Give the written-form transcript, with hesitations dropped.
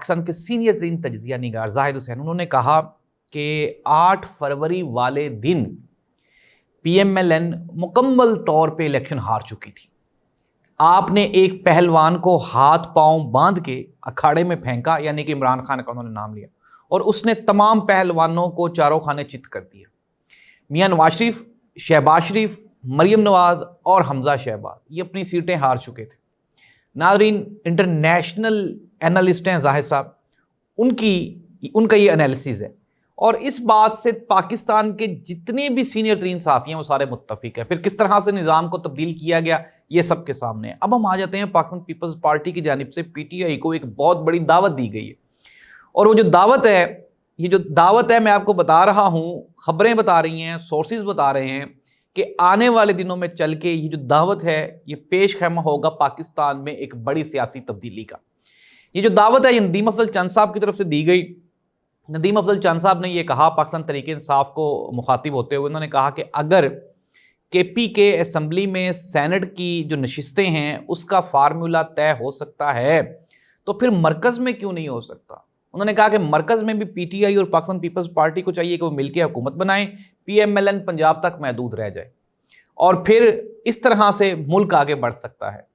پاکستان کے سینئر ترین تجزیہ نگار زاہد حسین، انہوں نے کہا کہ 8 فروری والے دن پی ایم ایل این مکمل طور پہ الیکشن ہار چکی تھی۔ آپ نے ایک پہلوان کو ہاتھ پاؤں باندھ کے اکھاڑے میں پھینکا، یعنی کہ عمران خان کا انہوں نے نام لیا، اور اس نے تمام پہلوانوں کو چاروں خانے چت کر دیا۔ میاں نواز شریف، شہباز شریف، مریم نواز اور حمزہ شہباز یہ اپنی سیٹیں ہار چکے تھے۔ ناظرین، انٹرنیشنل اینالسٹ ہیں زاہد صاحب، ان کا یہ انالیسز ہے، اور اس بات سے پاکستان کے جتنے بھی سینئر ترین صحافی ہیں وہ سارے متفق ہیں۔ پھر کس طرح سے نظام کو تبدیل کیا گیا یہ سب کے سامنے ہے۔ اب ہم آ جاتے ہیں پاکستان پیپلز پارٹی کی جانب سے پی ٹی آئی کو ایک بہت بڑی دعوت دی گئی ہے، اور وہ جو دعوت ہے، میں آپ کو بتا رہا ہوں، خبریں بتا رہی ہیں، سورسز بتا رہے ہیں کہ آنے والے دنوں میں چل کے یہ جو دعوت ہے یہ پیش خیمہ ہوگا پاکستان میں ایک بڑی سیاسی تبدیلی کا۔ یہ جو دعوت ہے یہ ندیم افضل چند صاحب کی طرف سے دی گئی۔ ندیم افضل چند صاحب نے یہ کہا، پاکستان تحریک انصاف کو مخاطب ہوتے ہوئے، انہوں نے کہا کہ اگر کے پی کے اسمبلی میں سینٹ کی جو نشستیں ہیں اس کا فارمولا طے ہو سکتا ہے تو پھر مرکز میں کیوں نہیں ہو سکتا۔ انہوں نے کہا کہ مرکز میں بھی پی ٹی آئی اور پاکستان پیپلز پارٹی کو چاہیے کہ وہ مل کے حکومت بنائیں، P M L N Punjab تک محدود رہ جائے، اور پھر اس طرح سے ملک آگے بڑھ سکتا ہے۔